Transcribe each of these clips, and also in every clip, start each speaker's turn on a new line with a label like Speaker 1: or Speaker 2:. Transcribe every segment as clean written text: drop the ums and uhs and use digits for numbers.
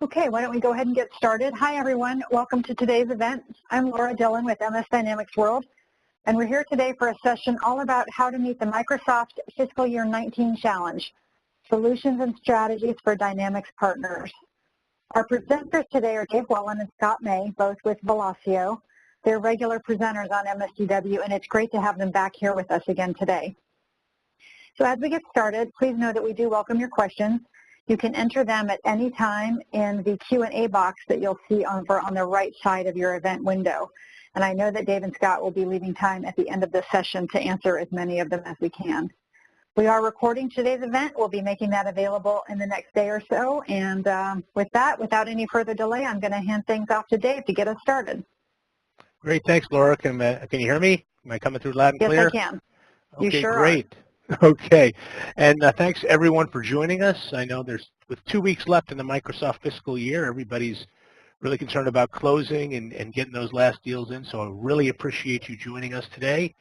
Speaker 1: Okay, why don't we go ahead and get started. Hi, everyone. Welcome to today's event. I'm Laura Dillon with MS Dynamics World, and we're here today for a session all about how to meet the Microsoft Fiscal Year 19 Challenge, Solutions and Strategies for Dynamics Partners. Our presenters today are Dave Wallen and Scott May, both with Velocio. They're regular presenters on MSDW, and it's great to have them back here with us again today. So as we get started, please know that we do welcome your questions. You can enter them at any time in the Q&A box that you'll see on the right side of your event window. And I know that Dave and Scott will be leaving time at the end of this session to answer as many of them as we can. We are recording today's event. We'll be making that available in the next day or so. And with that, without any further delay, I'm going to hand things off to Dave to get us started.
Speaker 2: Great. Thanks, Laura. Can you hear me? Am I coming through loud and clear?
Speaker 1: Yes, I can. You
Speaker 2: Okay,
Speaker 1: sure
Speaker 2: great. Okay, and thanks everyone for joining us. I know with 2 weeks left in the Microsoft fiscal year, everybody's really concerned about closing and getting those last deals in, so I really appreciate you joining us today.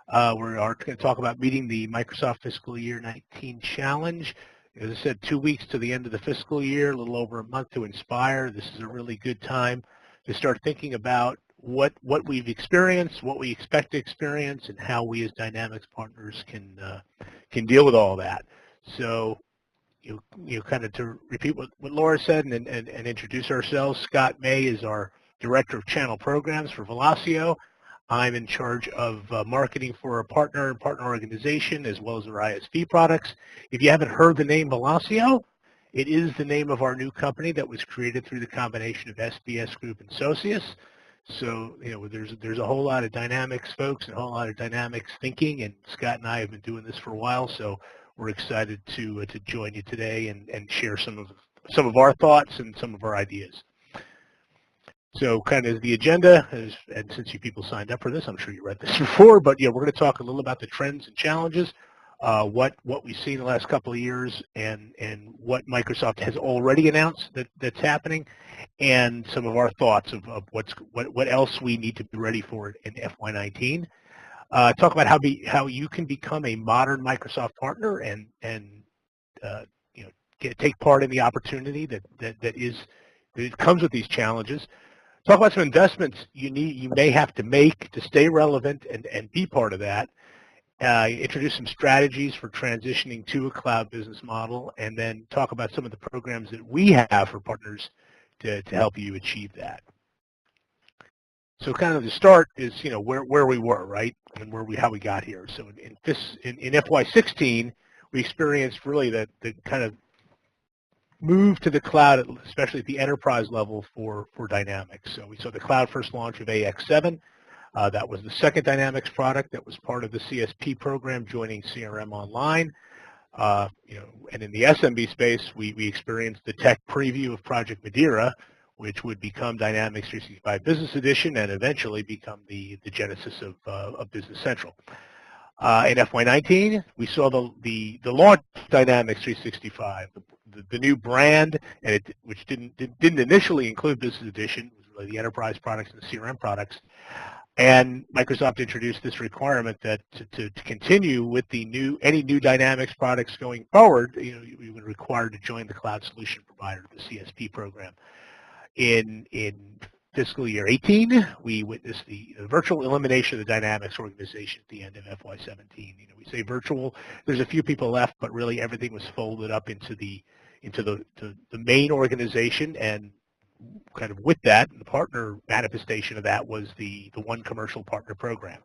Speaker 2: We are going to talk about meeting the Microsoft fiscal year 19 challenge. As I said, 2 weeks to the end of the fiscal year, a little over a month to Inspire. This is a really good time to start thinking about what we've experienced, what we expect to experience, and how we as Dynamics partners can deal with all that. So, kind of to repeat what Laura said and introduce ourselves, Scott May is our Director of Channel Programs for Velocio. I'm in charge of marketing for a partner and partner organization as well as our ISV products. If you haven't heard the name Velocio, it is the name of our new company that was created through the combination of SBS Group and Socius. So, there's a whole lot of Dynamics folks and a whole lot of Dynamics thinking, and Scott and I have been doing this for a while, so we're excited to join you today and share some of our thoughts and some of our ideas. So kind of the agenda, and since you people signed up for this, I'm sure you read this before, but we're going to talk a little about the trends and challenges, what we've seen in the last couple of years, and what Microsoft has already announced that's happening, and some of our thoughts of what else we need to be ready for in FY19. Talk about how you can become a modern Microsoft partner and take part in the opportunity that comes with these challenges. Talk about some investments you may have to make to stay relevant and be part of that. Introduce some strategies for transitioning to a cloud business model, and then talk about some of the programs that we have for partners to help you achieve that. So kind of the start is where we were, right, and how we got here. So in FY16, we experienced really the kind of move to the cloud, especially at the enterprise level for Dynamics. So we saw the cloud first launch of AX7. That was the second Dynamics product that was part of the CSP program, joining CRM Online. And in the SMB space, we experienced the tech preview of Project Madeira, which would become Dynamics 365 Business Edition and eventually become the genesis of Business Central. In FY19, we saw the launch of Dynamics 365, the new brand, and which didn't initially include Business Edition. It was really the enterprise products and the CRM products. And Microsoft introduced this requirement that to continue with any new Dynamics products going forward, you were required to join the cloud solution provider, the CSP program. In fiscal year 18, we witnessed the virtual elimination of the Dynamics organization at the end of FY17. We say virtual. There's a few people left, but really everything was folded up into the main organization, and kind of with that, the partner manifestation of that was the One Commercial Partner Program.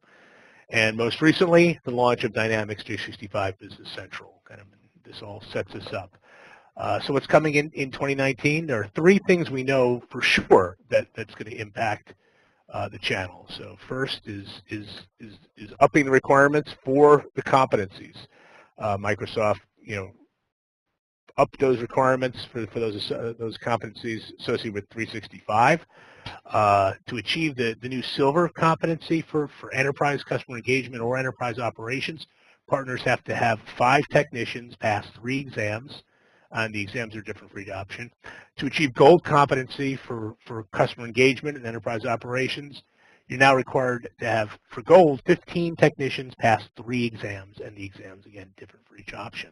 Speaker 2: And most recently, the launch of Dynamics 365 Business Central. This all sets us up. So what's coming in 2019? There are three things we know for sure that's going to impact the channel. So first is upping the requirements for the competencies. Microsoft, upped those requirements for those competencies associated with 365. To achieve the new silver competency for enterprise customer engagement or enterprise operations, partners have to have 5 technicians pass 3 exams, and the exams are different for each option. To achieve gold competency for customer engagement and enterprise operations, you're now required to have, for gold, 15 technicians pass 3 exams, and the exams, again, different for each option.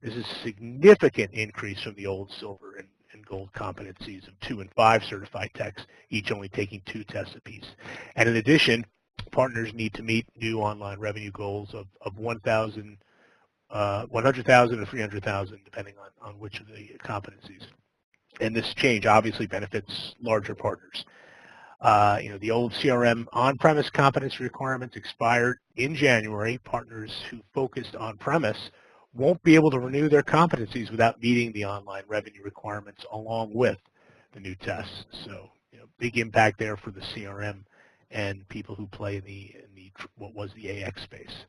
Speaker 2: This is a significant increase from the old silver, and and gold competencies of 2 and 5 certified techs, each only taking 2 tests apiece. And in addition, partners need to meet new online revenue goals of 100,000 and 300,000, depending on which of the competencies. And this change obviously benefits larger partners. The old CRM on-premise competency requirements expired in January. Partners who focused on-premise won't be able to renew their competencies without meeting the online revenue requirements along with the new tests. So, big impact there for the CRM and people who play in the what was the AX space.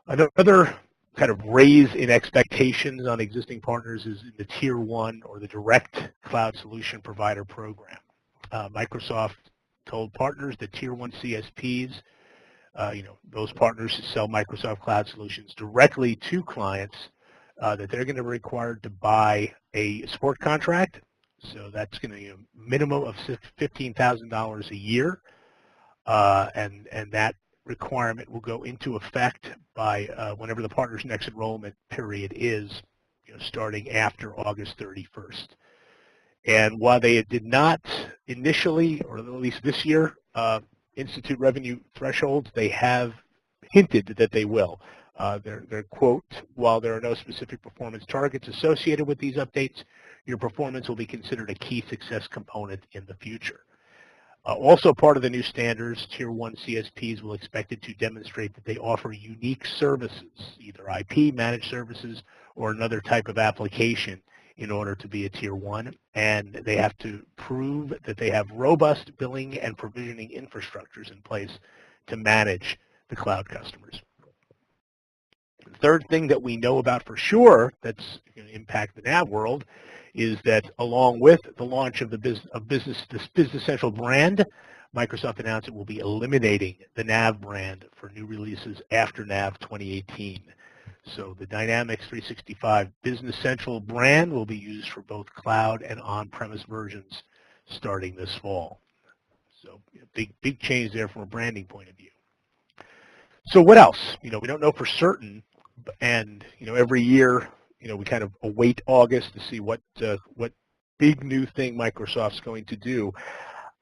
Speaker 2: Another kind of raise in expectations on existing partners is in the Tier 1 or the Direct Cloud Solution Provider Program. Microsoft told partners that Tier 1 CSPs, those partners who sell Microsoft Cloud Solutions directly to clients, that they're going to be required to buy a support contract. So that's going to be a minimum of $15,000 a year, and that requirement will go into effect by whenever the partner's next enrollment period is, starting after August 31st. And while they did not initially, or at least this year, institute revenue thresholds, they have hinted that they will. Their quote, while there are no specific performance targets associated with these updates, your performance will be considered a key success component in the future. Also part of the new standards, Tier 1 CSPs will expect it to demonstrate that they offer unique services, either IP, managed services, or another type of application in order to be a Tier 1, and they have to prove that they have robust billing and provisioning infrastructures in place to manage the cloud customers. The third thing that we know about for sure that's going to impact the NAV world is that along with the launch of this Business Central brand, Microsoft announced it will be eliminating the NAV brand for new releases after NAV 2018. So the Dynamics 365 Business Central brand will be used for both cloud and on-premise versions starting this fall. So big change there from a branding point of view. So what else? We don't know for certain, and every year, we kind of await August to see what big new thing Microsoft's going to do.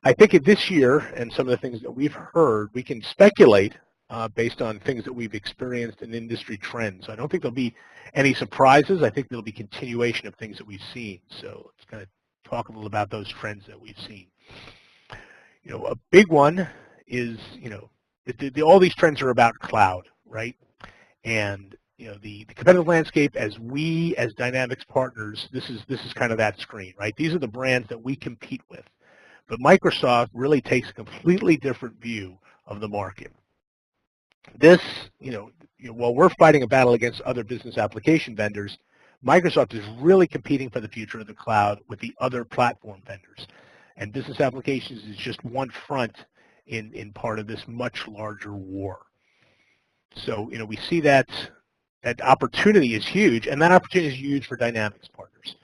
Speaker 2: I think this year, and some of the things that we've heard, we can speculate based on things that we've experienced in industry trends. I don't think there'll be any surprises. I think there'll be continuation of things that we've seen. So let's kind of talk a little about those trends that we've seen. A big one is, all these trends are about cloud, right? And the competitive landscape as Dynamics partners, this is kind of that screen, right? These are the brands that we compete with. But Microsoft really takes a completely different view of the market. This, while we're fighting a battle against other business application vendors, Microsoft is really competing for the future of the cloud with the other platform vendors. And business applications is just one front in part of this much larger war. So, we see that opportunity is huge, and that opportunity is huge for Dynamics partners.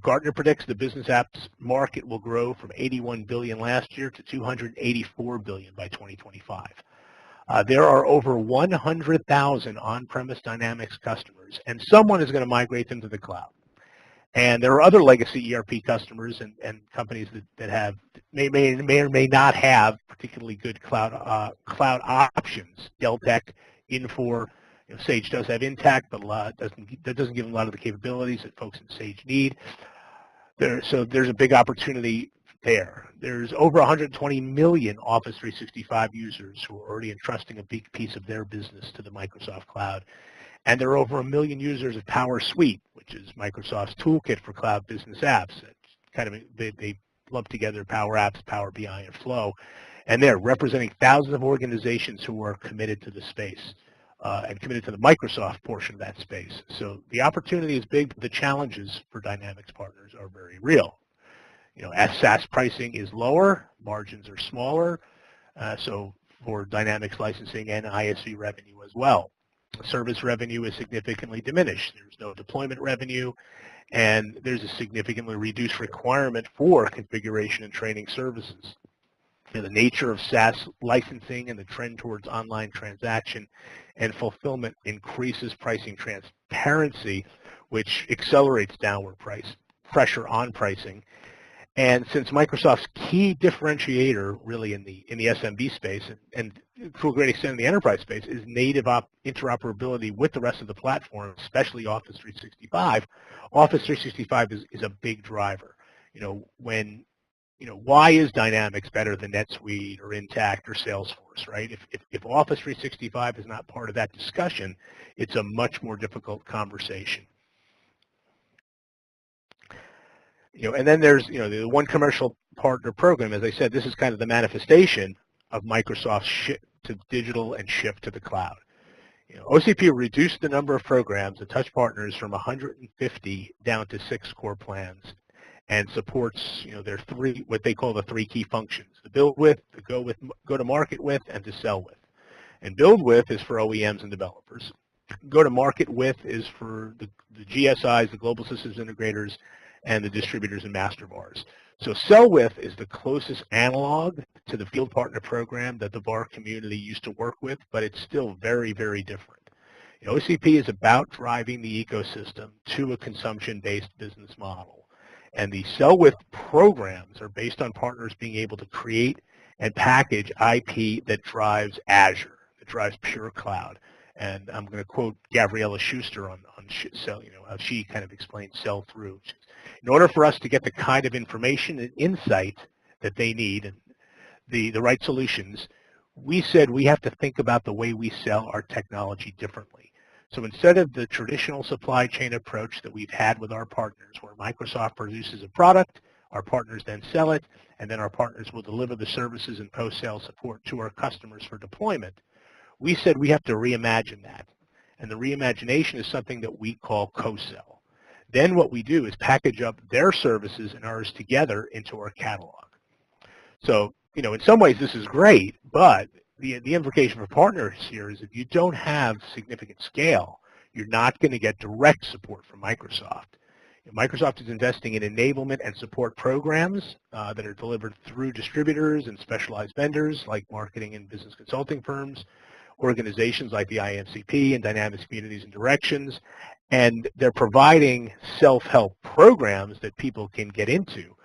Speaker 2: Gartner predicts the business apps market will grow from $81 billion last year to $284 billion by 2025. There are over 100,000 on-premise Dynamics customers, and someone is going to migrate them to the cloud. And there are other legacy ERP customers and companies that may or may not have particularly good cloud options. Deltek, Infor, Sage does have Intact, but that doesn't give them a lot of the capabilities that folks in Sage need. So there's a big opportunity there. There's over 120 million Office 365 users who are already entrusting a big piece of their business to the Microsoft Cloud. And there are over 1 million users of Power Suite, which is Microsoft's toolkit for cloud business apps. They lump together Power Apps, Power BI, and Flow. And they're representing thousands of organizations who are committed to the space and committed to the Microsoft portion of that space. So the opportunity is big, but the challenges for Dynamics partners are very real. As SaaS pricing is lower, margins are smaller, so for Dynamics licensing and ISV revenue as well. Service revenue is significantly diminished. There's no deployment revenue, and there's a significantly reduced requirement for configuration and training services. The nature of SaaS licensing and the trend towards online transaction and fulfillment increases pricing transparency, which accelerates downward price. pressure on pricing. And since Microsoft's key differentiator really in the SMB space and to a great extent in the enterprise space is native interoperability with the rest of the platform, especially Office 365, Office 365 is a big driver. Why is Dynamics better than NetSuite or Intact or Salesforce, right? If Office 365 is not part of that discussion, it's a much more difficult conversation. And then there's, the One Commercial Partner Program. As I said, this is kind of the manifestation of Microsoft's shift to digital and shift to the cloud. OCP reduced the number of programs that touch partners from 150 down to 6 core plans and supports, their what they call the 3 key functions: the build with, the go to market with, and to sell with. And build with is for OEMs and developers. Go to market with is for the GSIs, the global systems integrators, and the distributors and master VARs. So sell with is the closest analog to the field partner program that the VAR community used to work with, but it's still very, very different. OCP is about driving the ecosystem to a consumption-based business model. And the sell with programs are based on partners being able to create and package IP that drives Azure, that drives pure cloud. And I'm going to quote Gabriella Schuster on how she kind of explained sell through. In order for us to get the kind of information and insight that they need and the right solutions, we said we have to think about the way we sell our technology differently. So instead of the traditional supply chain approach that we've had with our partners, where Microsoft produces a product, our partners then sell it, and then our partners will deliver the services and post-sale support to our customers for deployment, we said we have to reimagine that. And the reimagination is something that we call co-sell. Then what we do is package up their services and ours together into our catalog. So, in some ways this is great, but the implication for partners here is if you don't have significant scale, you're not going to get direct support from Microsoft. Microsoft is investing in enablement and support programs that are delivered through distributors and specialized vendors like marketing and business consulting firms, organizations like the IMCP and Dynamics Communities and Directions, and they're providing self-help programs that people can get into.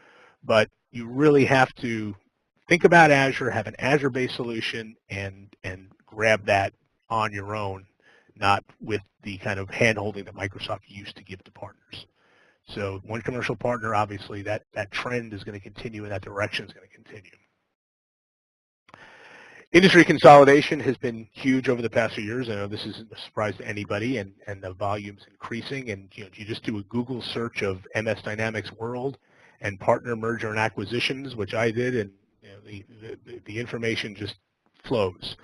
Speaker 2: But you really have to think about Azure, have an Azure-based solution, and grab that on your own, not with the kind of hand-holding that Microsoft used to give to partners. So One Commercial Partner, obviously, that trend is going to continue and that direction is going to continue. Industry consolidation has been huge over the past few years. I know this isn't a surprise to anybody, and the volume's increasing. And you just do a Google search of MS Dynamics World and partner merger and acquisitions, which I did, and the information just flows.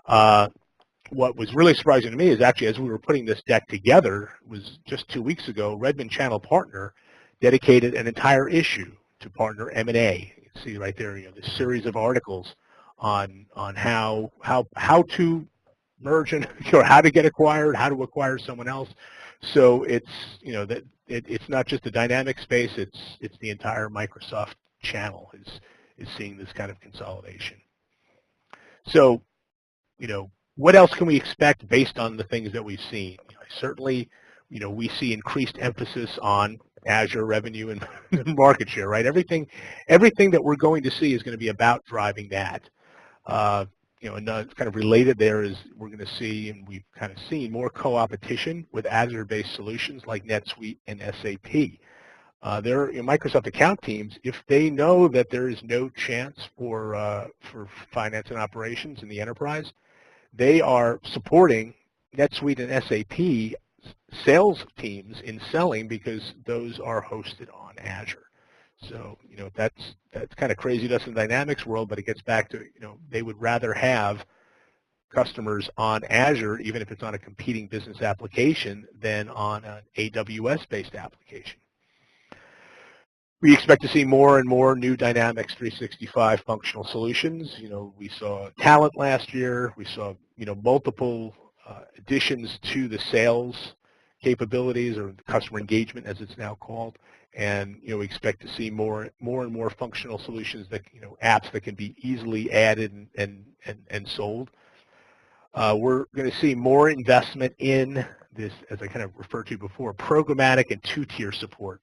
Speaker 2: What was really surprising to me is actually as we were putting this deck together was just 2 weeks ago, Redmond Channel Partner dedicated an entire issue to partner M&A. You can see right there, this series of articles on how to merge and or how to get acquired, how to acquire someone else. So it's it's not just the dynamic space; it's the entire Microsoft channel is seeing this kind of consolidation. So what else can we expect based on the things that we've seen? Certainly, we see increased emphasis on Azure revenue and market share, right? Everything that we're going to see is going to be about driving that. And kind of related there is we're going to see, and we've kind of seen, more co-opetition with Azure-based solutions like NetSuite and SAP. Microsoft account teams, if they know that there is no chance for finance and operations in the enterprise, they are supporting NetSuite and SAP sales teams in selling because those are hosted on Azure. So, that's kind of crazy to us in the Dynamics world, but it gets back to, they would rather have customers on Azure, even if it's on a competing business application, than on an AWS-based application. We expect to see more and more new Dynamics 365 functional solutions. We saw Talent last year. We saw, multiple additions to the sales capabilities, or the customer engagement as it's now called. And, we expect to see more and more functional solutions that, apps that can be easily added and sold. We're going to see more investment in this, as I kind of referred to before, programmatic and two-tier support.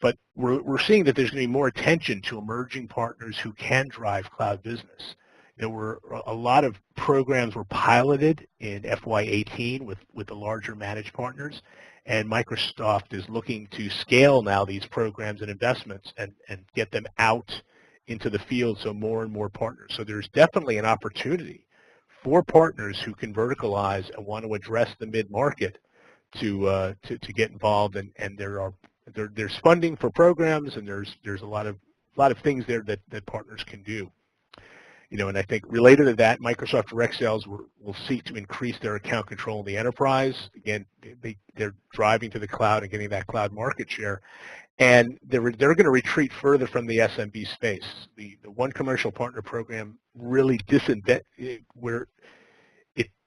Speaker 2: but we're seeing that there's going to be more attention to emerging partners who can drive cloud business. There were a lot of programs were piloted in FY18 with the larger managed partners, and Microsoft is looking to scale now these programs and investments and get them out into the field so more and more partners. So there's definitely an opportunity for partners who can verticalize and want to address the mid-market to get involved, and there's funding for programs, and there's a lot of things there that partners can do. And I think related to that, Microsoft Direct Sales will seek to increase their account control in the enterprise. Again, they're driving to the cloud and getting that cloud market share, and they're going to retreat further from the SMB space. The One Commercial Partner Program really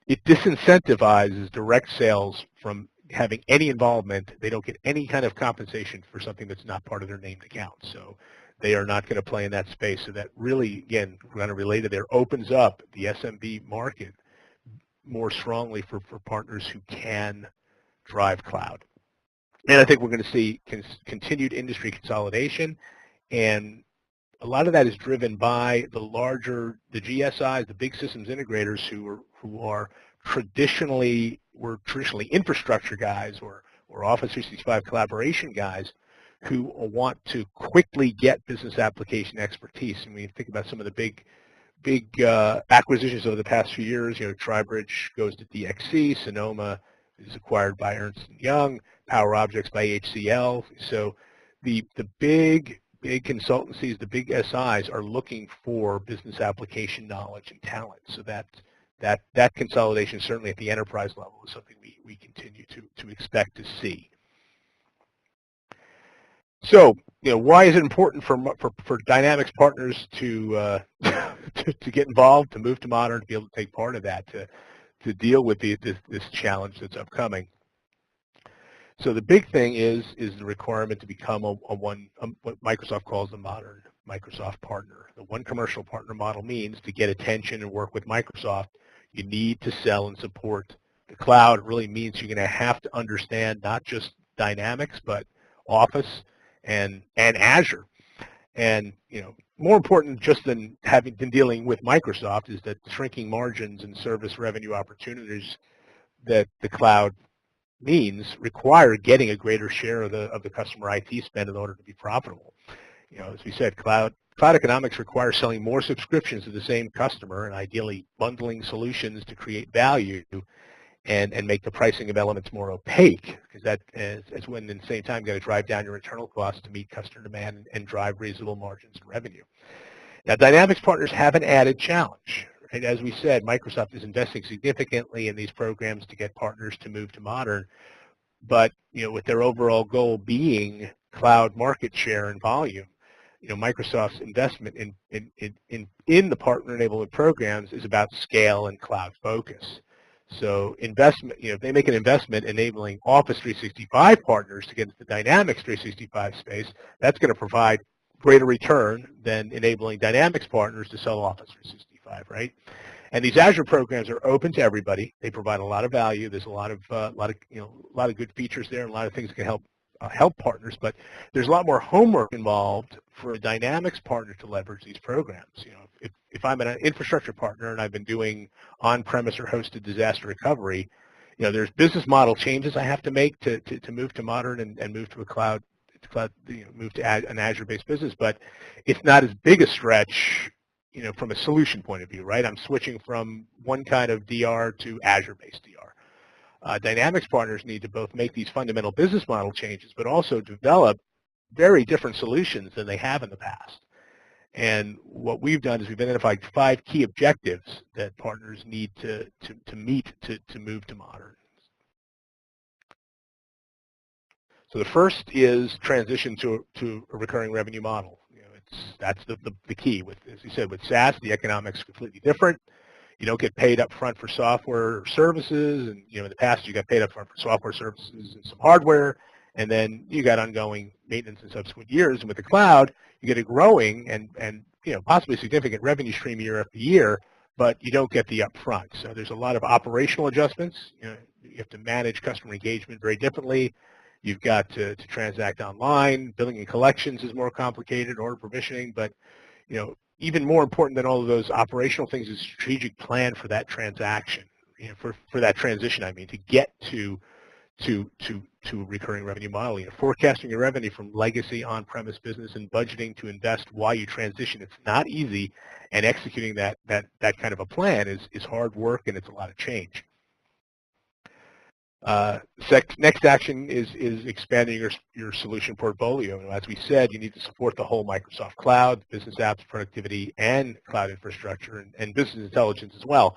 Speaker 2: it disincentivizes direct sales from having any involvement. They don't get any kind of compensation for something that's not part of their named account. So they are not going to play in that space. So that really, again, kind of related there, opens up the SMB market more strongly for partners who can drive cloud. And I think we're going to see continued industry consolidation, and a lot of that is driven by the GSIs, the big systems integrators who are traditionally infrastructure guys or Office 365 collaboration guys who want to quickly get business application expertise. And when you think about some of the big acquisitions over the past few years, Tribridge goes to DXC, Sonoma is acquired by Ernst & Young, Power Objects by HCL. So the big consultancies, the big SIs are looking for business application knowledge and talent. So that consolidation, certainly at the enterprise level, is something we continue to expect to see. So, why is it important for Dynamics partners to get involved, to move to modern, to be able to take part of that, to deal with this challenge that's upcoming? So the big thing is the requirement to become what Microsoft calls a modern Microsoft partner. The One Commercial Partner model means to get attention and work with Microsoft, you need to sell and support the cloud. It really means you're going to have to understand not just Dynamics, but Office and Azure. And more important just than having been dealing with Microsoft is that shrinking margins and service revenue opportunities that the cloud means require getting a greater share of the customer IT spend in order to be profitable. As we said, cloud economics requires selling more subscriptions to the same customer and ideally bundling solutions to create value and make the pricing of elements more opaque, because that is when at the same time you got to drive down your internal costs to meet customer demand and drive reasonable margins and revenue. Now, Dynamics partners have an added challenge. Right? As we said, Microsoft is investing significantly in these programs to get partners to move to modern, but with their overall goal being cloud market share and volume, Microsoft's investment in the partner enablement programs is about scale and cloud focus. So investment, if they make an investment enabling Office 365 partners to get into the Dynamics 365 space, that's going to provide greater return than enabling Dynamics partners to sell Office 365, right? And these Azure programs are open to everybody. They provide a lot of value. There's a lot of good features there, and a lot of things that can help partners. But there's a lot more homework involved for a Dynamics partner to leverage these programs. If I'm an infrastructure partner and I've been doing on-premise or hosted disaster recovery, there's business model changes I have to make to move to modern and move to a cloud, move to an Azure-based business. But it's not as big a stretch, from a solution point of view, right? I'm switching from one kind of DR to Azure-based DR. Dynamics partners need to both make these fundamental business model changes, but also develop very different solutions than they have in the past. And what we've done is we've identified 5 key objectives that partners need to meet to move to modern. So the first is transition to a recurring revenue model. That's the key. As you said, with SaaS, the economics are completely different. You don't get paid up front for software or services, and in the past you got paid up front for software services and some hardware, and then you got ongoing maintenance in subsequent years. And with the cloud, you get a growing and possibly significant revenue stream year after year, but you don't get the upfront. So there's a lot of operational adjustments. You have to manage customer engagement very differently. You've got to transact online. Billing and collections is more complicated, order permissioning, but even more important than all of those operational things is a strategic plan for that transaction, for that transition, to get to recurring revenue model. Forecasting your revenue from legacy on-premise business and budgeting to invest while you transition. It's not easy, and executing that kind of a plan is hard work, and it's a lot of change. Next action is expanding your solution portfolio. As we said, you need to support the whole Microsoft Cloud, business apps, productivity, and cloud infrastructure, and business intelligence as well.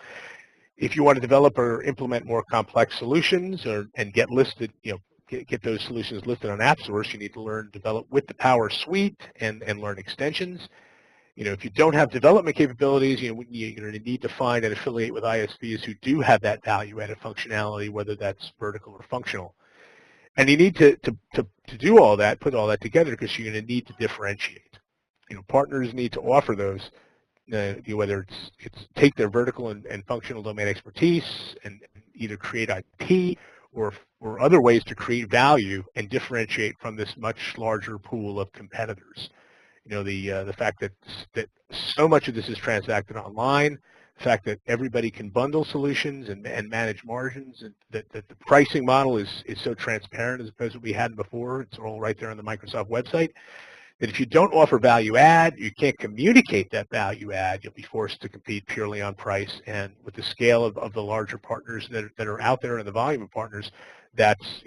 Speaker 2: If you want to develop or implement more complex solutions and get listed, get those solutions listed on AppSource, you need to learn, develop with the Power Suite and learn extensions. If you don't have development capabilities, you're going to need to find and affiliate with ISVs who do have that value-added functionality, whether that's vertical or functional. And you need to do all that, put all that together, because you're going to need to differentiate. Partners need to offer those, whether it's take their vertical and functional domain expertise and either create IP or other ways to create value and differentiate from this much larger pool of competitors. The fact that so much of this is transacted online, the fact that everybody can bundle solutions and manage margins, and that the pricing model is so transparent as opposed to what we had before. It's all right there on the Microsoft website. That if you don't offer value add, you can't communicate that value add, you'll be forced to compete purely on price. And with the scale of the larger partners that are out there and the volume of partners, that's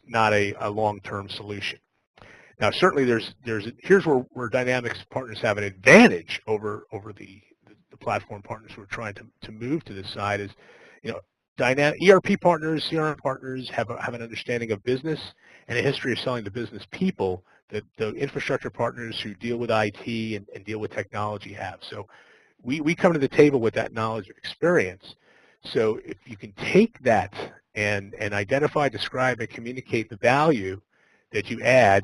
Speaker 2: not a long-term solution. Now, certainly, here's where Dynamics partners have an advantage over the platform partners who are trying to move to this side. Is ERP partners, CRM partners have an understanding of business and a history of selling to business people that the infrastructure partners who deal with IT and deal with technology have. So we come to the table with that knowledge and experience. So if you can take that and identify, describe, and communicate the value that you add,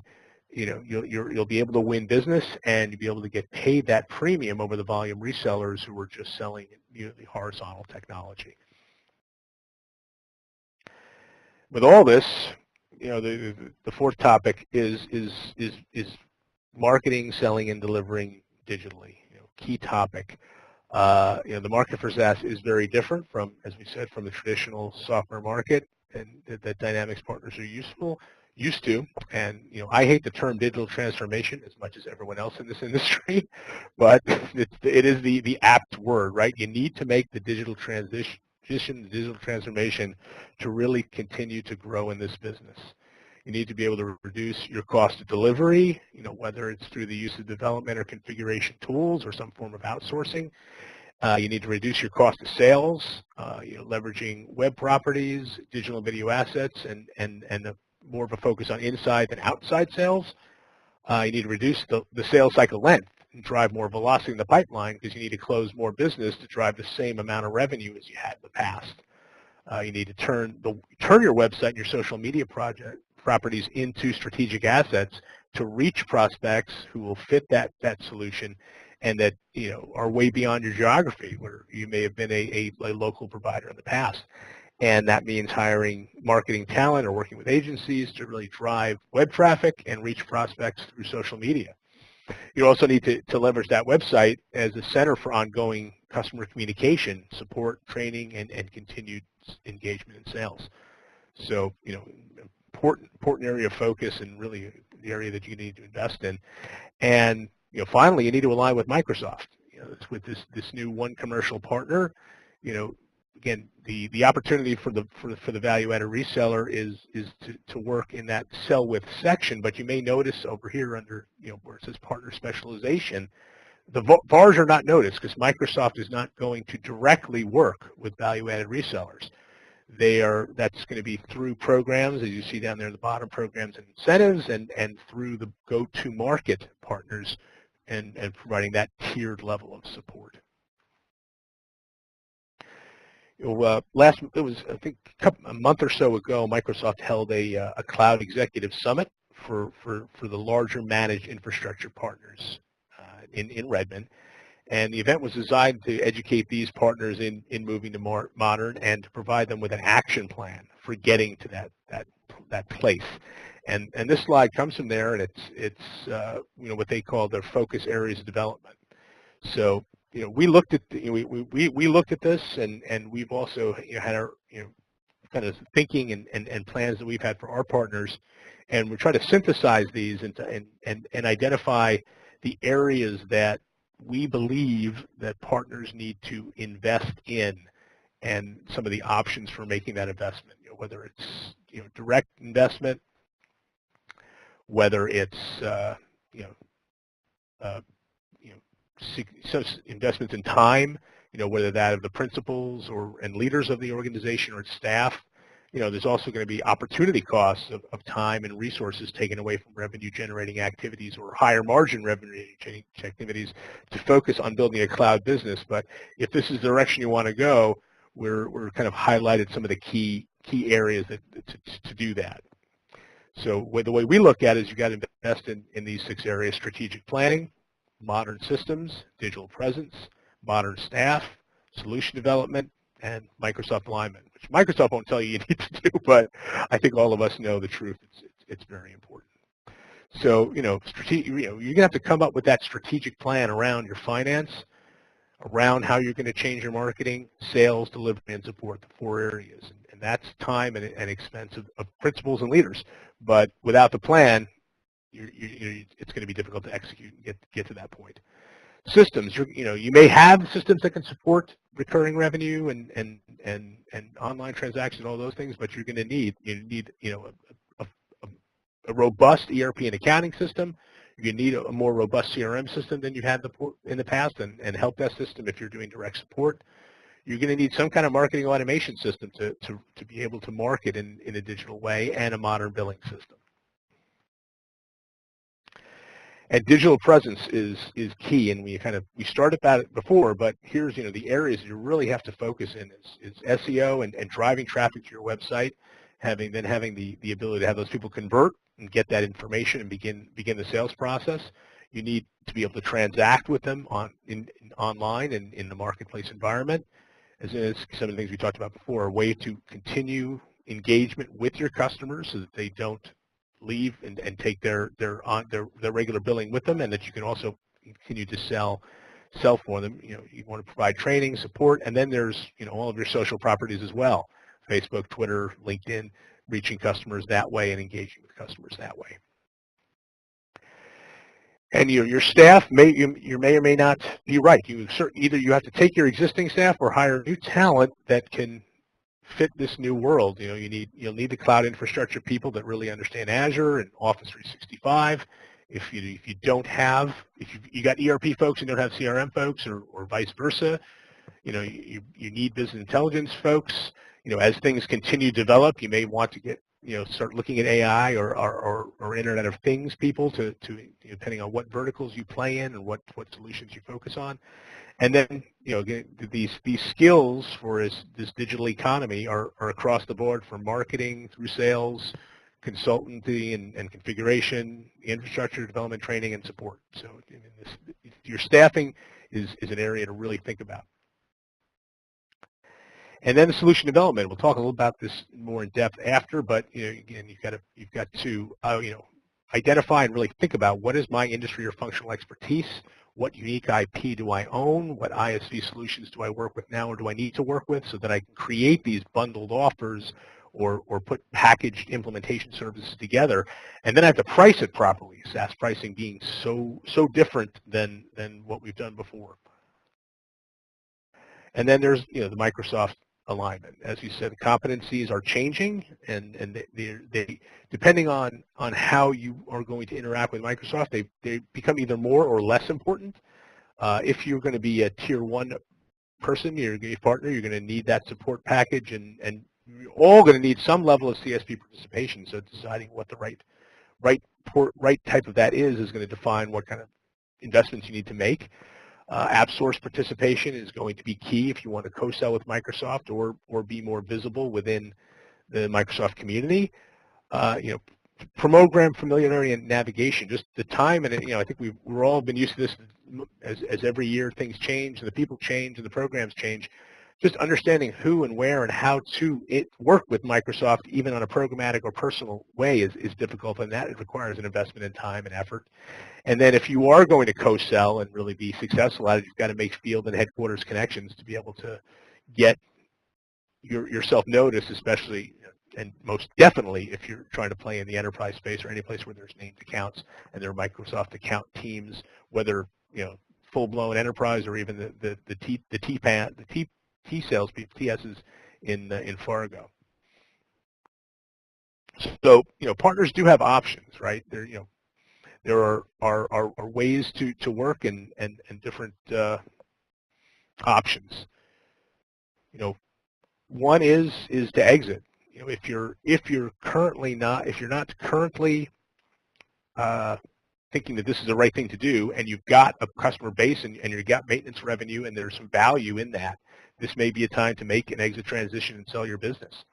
Speaker 2: you'll be able to win business, and you'll be able to get paid that premium over the volume resellers who are just selling the horizontal technology. With all this, the fourth topic is marketing, selling, and delivering digitally. Key topic. The market for SaaS is very different from, as we said, from the traditional software market, and that Dynamics partners are used to. And I hate the term digital transformation as much as everyone else in this industry, but it is the apt word, right? You need to make the digital transition, the digital transformation, to really continue to grow in this business. You need to be able to reduce your cost of delivery, whether it's through the use of development or configuration tools or some form of outsourcing. You need to reduce your cost of sales, leveraging web properties, digital and video assets, and more of a focus on inside than outside sales. You need to reduce the sales cycle length and drive more velocity in the pipeline, because you need to close more business to drive the same amount of revenue as you had in the past. You need to turn your website and your social media properties into strategic assets to reach prospects who will fit that solution, and that are way beyond your geography, where you may have been a local provider in the past. And that means hiring marketing talent or working with agencies to really drive web traffic and reach prospects through social media. You also need to leverage that website as a center for ongoing customer communication, support, training, and continued engagement in sales. So, important area of focus, and really the area that you need to invest in. And finally, you need to align with Microsoft. With this new one commercial partner, again, the opportunity for the value-added reseller is to work in that sell with section. But you may notice over here under where it says partner specialization, the bars are not noticed, because Microsoft is not going to directly work with value-added resellers. That's going to be through programs, as you see down there at the bottom, programs and incentives, and through the go-to-market partners, and providing that tiered level of support. It was, I think, a month or so ago, Microsoft held a cloud executive summit for the larger managed infrastructure partners in Redmond. And the event was designed to educate these partners in moving to more modern, and to provide them with an action plan for getting to that that place. And this slide comes from there, and it's what they call their focus areas of development. So we looked at we looked at this, and we've also had our kind of thinking and plans that we've had for our partners, and we try to synthesize these and identify the areas that we believe that partners need to invest in, and some of the options for making that investment. Whether it's direct investment, whether it's investments in time, whether that of the principals and leaders of the organization or its staff. There's also going to be opportunity costs of time and resources taken away from revenue-generating activities or higher margin revenue-generating activities to focus on building a cloud business. But if this is the direction you want to go, we're kind of highlighted some of the key areas to do that. So the way we look at it is you've got to invest in these 6 areas: strategic planning, modern systems, digital presence, modern staff, solution development, and Microsoft alignment, which Microsoft won't tell you need to do, but I think all of us know the truth. It's very important. So, you're going to have to come up with that strategic plan around your finance, around how you're going to change your marketing, sales, delivery, and support, the 4 areas. And that's time and expense of principals and leaders. But without the plan, it's going to be difficult to execute and get to that point. Systems, you may have systems that can support recurring revenue and online transactions and all those things, but you're going to need a robust ERP and accounting system. You need a more robust CRM system than you had in the past, and help desk system if you're doing direct support. You're going to need some kind of marketing automation system to be able to market in a digital way, and a modern billing system. And digital presence is key, and we started about it before, but here's the areas you really have to focus in is SEO and driving traffic to your website, having the ability to have those people convert and get that information and begin the sales process. You need to be able to transact with them online and in the marketplace environment. As some of the things we talked about before, a way to continue engagement with your customers so that they don't leave and take their regular billing with them, and that you can also continue to sell for them. You want to provide training, support, and then there's all of your social properties as well: Facebook, Twitter, LinkedIn, reaching customers that way and engaging with customers that way. And your staff you may or may not be right. Either you have to take your existing staff or hire new talent that can fit this new world. You'll need the cloud infrastructure people that really understand Azure and Office 365. If you got ERP folks and don't have CRM folks, or vice versa, you need business intelligence folks. As things continue to develop, you may want to start looking at AI or Internet of Things people to depending on what verticals you play in and what solutions you focus on. And then, these skills for this digital economy are across the board, from marketing through sales, consultancy and configuration, infrastructure development, training, and support. So your staffing is an area to really think about. And then the solution development. We'll talk a little about this more in depth after, but again, you've got to identify and really think about what is my industry or functional expertise. What unique IP do I own? What ISV solutions do I work with now or do I need to work with, so that I can create these bundled offers or put packaged implementation services together. And then I have to price it properly, SaaS pricing being so different than what we've done before. And then there's the Microsoft alignment. As you said, competencies are changing, and they depending on how you are going to interact with Microsoft, they become either more or less important. If you're going to be a tier 1 person, your partner, you're going to need that support package, and you're all going to need some level of CSP participation. So deciding what the right type of that is going to define what kind of investments you need to make. App source participation is going to be key if you want to co-sell with Microsoft or be more visible within the Microsoft community. Program familiarity and navigation, just the time, and I think we're all been used to this as every year things change and the people change and the programs change. just understanding who and where and how to work with Microsoft, even on a programmatic or personal way, is difficult, and that it requires an investment in time and effort. And then if you are going to co-sell and really be successful at it, you've got to make field and headquarters connections to be able to get yourself noticed, especially and most definitely if you're trying to play in the enterprise space or any place where there's named accounts and there are Microsoft account teams, whether full-blown enterprise or even the T sales people, TSs in Fargo. So partners do have options, right? There are ways to work and different options. One is to exit. If you're not currently thinking that this is the right thing to do, and you've got a customer base and you've got maintenance revenue and there's some value in that, this may be a time to make an exit transition and sell your business.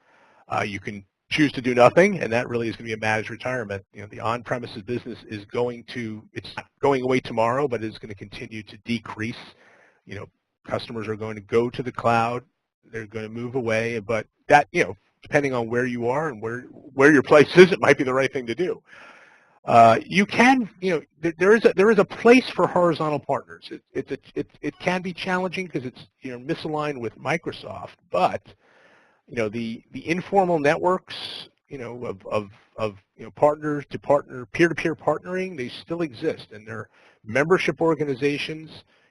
Speaker 2: You can choose to do nothing, and that really is going to be a managed retirement. The on-premises business it's not going away tomorrow, but it's going to continue to decrease. Customers are going to go to the cloud. They're going to move away, but that, depending on where you are and where your place is, it might be the right thing to do. You can, there is a place for horizontal partners. It can be challenging because it's misaligned with Microsoft, but the informal networks of partners to partner, peer-to-peer partnering, they still exist, and they're membership organizations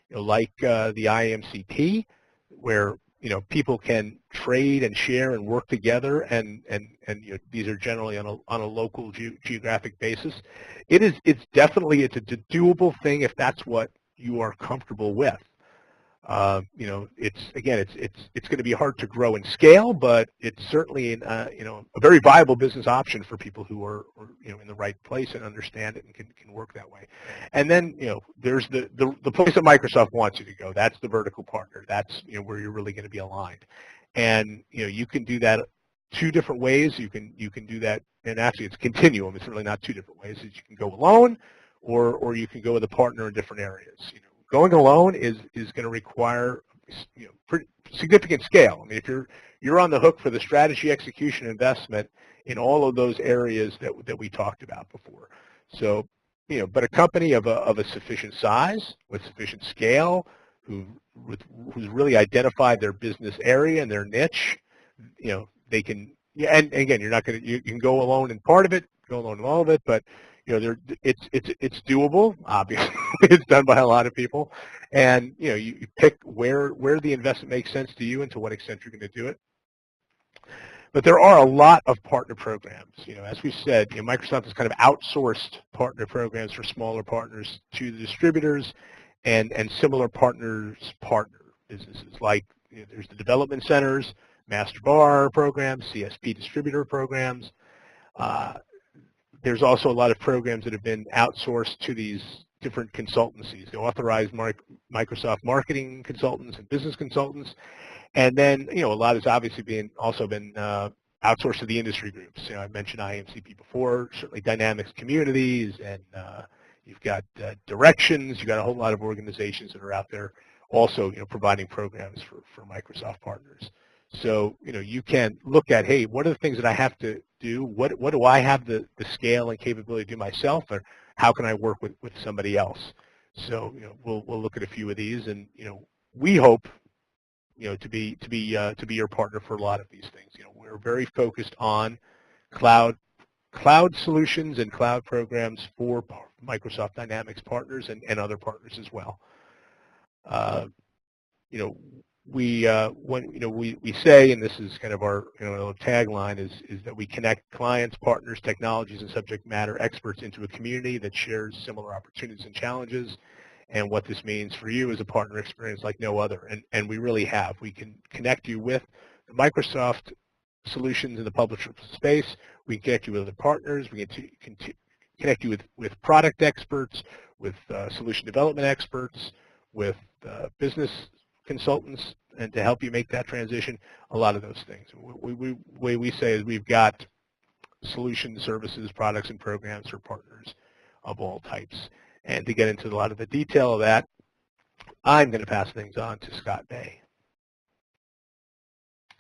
Speaker 2: like the IMCP, where people can trade and share and work together, and these are generally on a local geographic basis. It's definitely a doable thing if that's what you are comfortable with. It's going to be hard to grow and scale, but it's certainly a very viable business option for people who are in the right place and understand it and can work that way. And then there's the place that Microsoft wants you to go. That's the vertical partner. That's where you're really going to be aligned. And you can do that two different ways. You can do that, and actually it's a continuum. It's really not two different ways. You can go alone, or you can go with a partner in different areas. Going alone is going to require pretty significant scale. I mean, if you're on the hook for the strategy, execution, investment in all of those areas that we talked about before. So, but a company of a sufficient size with sufficient scale, who's really identified their business area and their niche, they can. Yeah, and again, you're not going to. You can go alone in part of it, go alone in all of it, but it's doable. Obviously, it's done by a lot of people, and you pick where the investment makes sense to you and to what extent you're going to do it. But there are a lot of partner programs. As we said, Microsoft has kind of outsourced partner programs for smaller partners to the distributors and similar partner businesses. Like there's the development centers, master bar programs, CSP distributor programs. There's also a lot of programs that have been outsourced to these different consultancies, the authorized Microsoft marketing consultants and business consultants. And then, a lot has obviously also been outsourced to the industry groups. I mentioned IMCP before, certainly Dynamics Communities, and you've got Directions. You've got a whole lot of organizations that are out there also, providing programs for Microsoft partners. So, you can look at, hey, what are the things that I have to do? What do I have the scale and capability to do myself, or how can I work with somebody else? So, we'll look at a few of these, and we hope to be your partner for a lot of these things. We're very focused on cloud solutions and cloud programs for Microsoft Dynamics partners and other partners as well. We say, and this is kind of our tagline, is that we connect clients, partners, technologies, and subject matter experts into a community that shares similar opportunities and challenges. And what this means for you is a partner experience like no other. And we really have. We can connect you with the Microsoft solutions in the publisher space. We can connect you with other partners. We can connect you with product experts, with solution development experts, with business consultants, and to help you make that transition, a lot of those things. The way we say is we've got solutions, services, products, and programs for partners of all types. And to get into a lot of the detail of that, I'm going to pass things on to Scott Bay.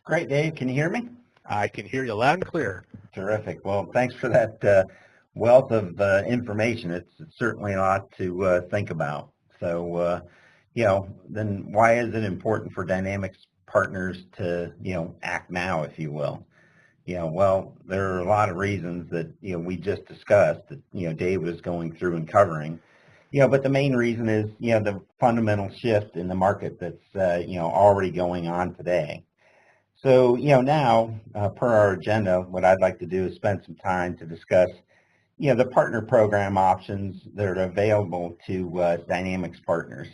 Speaker 3: Great, Dave. Can you hear me?
Speaker 2: I can hear you loud and clear.
Speaker 3: Terrific. Well, thanks for that wealth of information. It's certainly a lot to think about. So, then why is it important for Dynamics partners to, act now, if you will? Well, there are a lot of reasons that, we just discussed that, Dave was going through and covering. But the main reason is, the fundamental shift in the market that's, already going on today. So, now, per our agenda, what I'd like to do is spend some time to discuss, the partner program options that are available to Dynamics partners.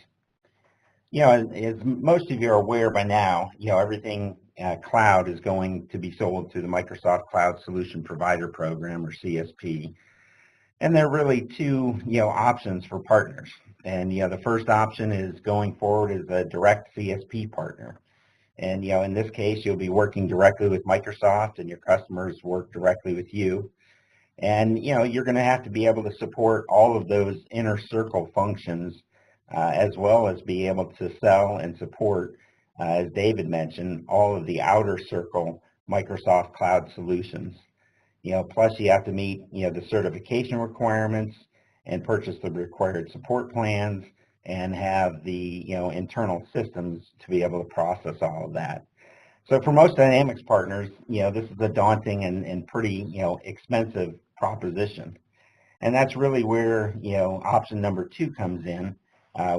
Speaker 3: As most of you are aware by now, everything cloud is going to be sold through the Microsoft Cloud Solution Provider Program, or CSP. And there are really two, options for partners. And, the first option is going forward as a direct CSP partner. And, in this case, you'll be working directly with Microsoft and your customers work directly with you. And, you're going to have to be able to support all of those inner circle functions as well as be able to sell and support, as David mentioned, all of the outer circle Microsoft Cloud solutions. Plus you have to meet, the certification requirements and purchase the required support plans and have the, internal systems to be able to process all of that. So for most Dynamics partners, this is a daunting and pretty, expensive proposition. And that's really where, option number 2 comes in,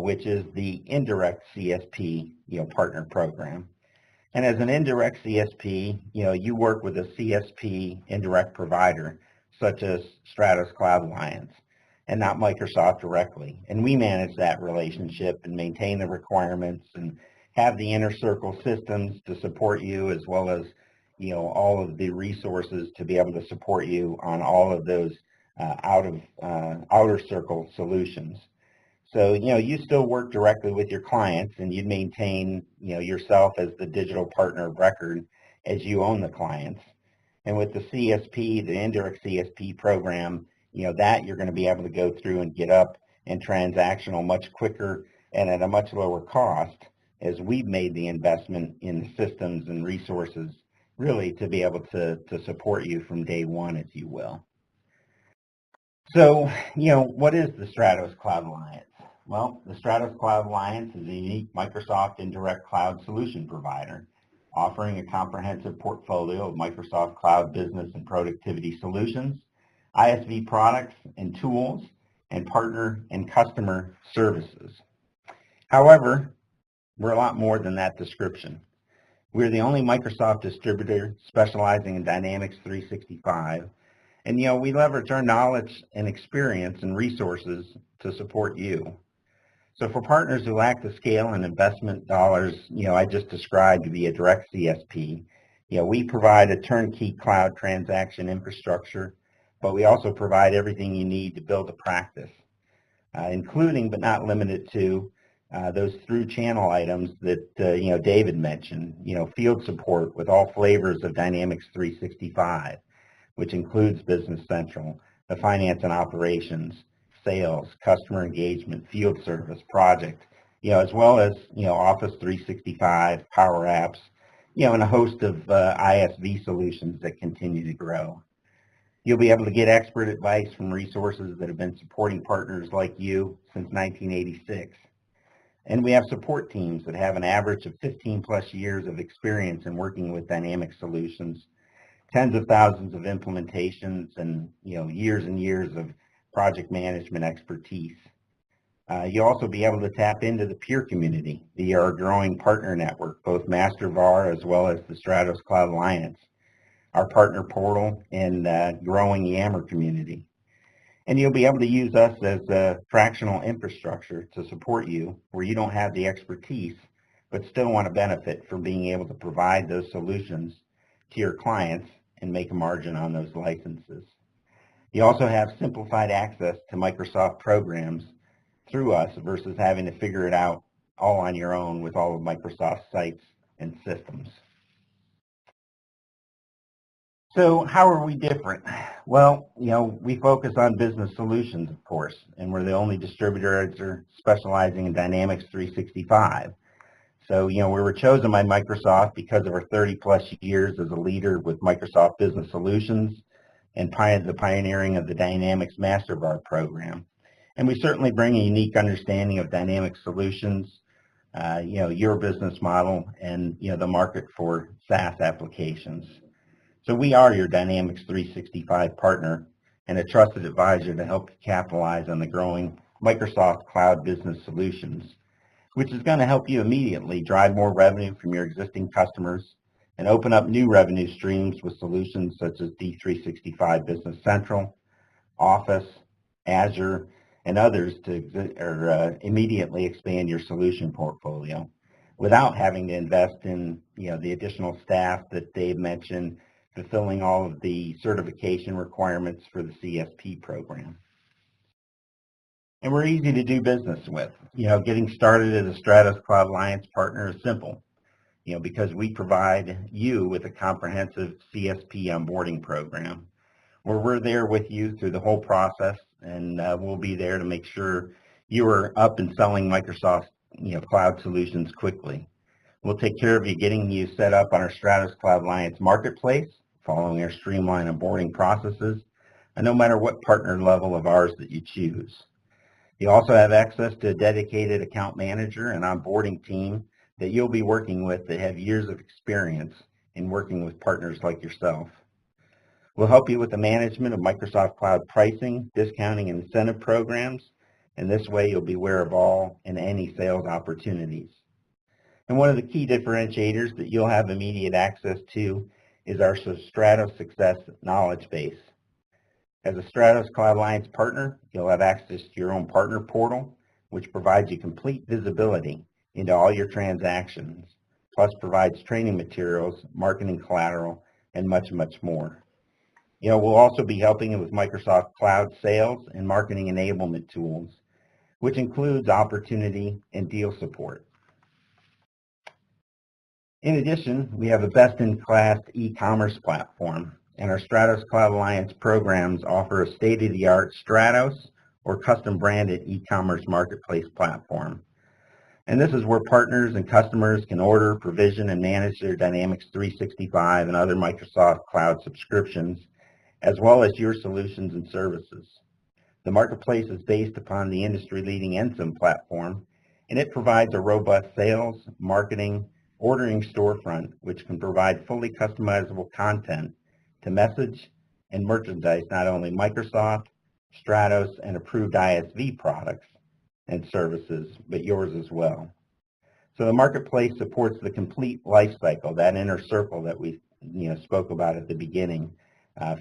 Speaker 3: which is the indirect CSP, partner program. And as an indirect CSP, you work with a CSP indirect provider, such as Stratus Cloud Alliance, and not Microsoft directly. And we manage that relationship and maintain the requirements and have the inner circle systems to support you, as well as, all of the resources to be able to support you on all of those outer circle solutions. So, you still work directly with your clients and you maintain, yourself as the digital partner of record as you own the clients. And with the CSP, the indirect CSP program, that you're going to be able to go through and get up and transactional much quicker and at a much lower cost, as we've made the investment in the systems and resources really to be able to support you from day one, if you will. So, what is the Stratus Cloud Alliance? Well, the Stratus Cloud Alliance is a unique Microsoft indirect cloud solution provider, offering a comprehensive portfolio of Microsoft Cloud business and productivity solutions, ISV products and tools, and partner and customer services. However, we're a lot more than that description. We're the only Microsoft distributor specializing in Dynamics 365, and we leverage our knowledge and experience and resources to support you. So for partners who lack the scale and investment dollars, I just described to be a direct CSP, we provide a turnkey cloud transaction infrastructure, but we also provide everything you need to build a practice, including but not limited to those through channel items that David mentioned, field support with all flavors of Dynamics 365, which includes Business Central, the finance and operations, sales, customer engagement, field service, project, as well as, Office 365, Power Apps, and a host of ISV solutions that continue to grow. You'll be able to get expert advice from resources that have been supporting partners like you since 1986. And we have support teams that have an average of 15 plus years of experience in working with Dynamics solutions, tens of thousands of implementations, and years and years of project management expertise. You'll also be able to tap into the peer community via our growing partner network, both Master VAR as well as the Stratus Cloud Alliance, our partner portal, and growing Yammer community. And you'll be able to use us as a fractional infrastructure to support you where you don't have the expertise, but still want to benefit from being able to provide those solutions to your clients and make a margin on those licenses. You also have simplified access to Microsoft programs through us versus having to figure it out all on your own with all of Microsoft's sites and systems. So how are we different? Well, we focus on business solutions, of course, and we're the only distributor specializing in Dynamics 365. So, we were chosen by Microsoft because of our 30-plus years as a leader with Microsoft Business Solutions and the pioneering of the Dynamics MasterBar program. And we certainly bring a unique understanding of Dynamics solutions, your business model, and, the market for SaaS applications. So we are your Dynamics 365 partner and a trusted advisor to help you capitalize on the growing Microsoft Cloud Business Solutions, which is going to help you immediately drive more revenue from your existing customers and open up new revenue streams with solutions such as D365 Business Central, Office, Azure, and others to immediately expand your solution portfolio without having to invest in the additional staff that Dave mentioned, fulfilling all of the certification requirements for the CSP program. And we're easy to do business with. Getting started as a Stratos Cloud Alliance partner is simple, because we provide you with a comprehensive CSP onboarding program where we're there with you through the whole process, and we'll be there to make sure you are up and selling Microsoft cloud solutions quickly. We'll take care of you getting you set up on our Stratos Cloud Alliance marketplace, following our streamlined onboarding processes, and no matter what partner level of ours that you choose. You also have access to a dedicated account manager and onboarding team that you'll be working with that have years of experience in working with partners like yourself. We'll help you with the management of Microsoft Cloud pricing, discounting, and incentive programs, and this way you'll be aware of all and any sales opportunities. And one of the key differentiators that you'll have immediate access to is our Stratos Success knowledge base. As a Stratos Cloud Alliance partner, you'll have access to your own partner portal, which provides you complete visibility into all your transactions, plus provides training materials, marketing collateral, and much, much more. We'll also be helping you with Microsoft Cloud sales and marketing enablement tools, which includes opportunity and deal support. In addition, we have a best-in-class e-commerce platform, and our Stratos Cloud Alliance programs offer a state-of-the-art Stratos or custom-branded e-commerce marketplace platform. And this is where partners and customers can order, provision, and manage their Dynamics 365 and other Microsoft Cloud subscriptions, as well as your solutions and services. The marketplace is based upon the industry-leading Ensign platform, and it provides a robust sales, marketing, ordering storefront, which can provide fully customizable content to message and merchandise not only Microsoft, Stratos, and approved ISV products and services, but yours as well. So the marketplace supports the complete life cycle, that inner circle that we spoke about at the beginning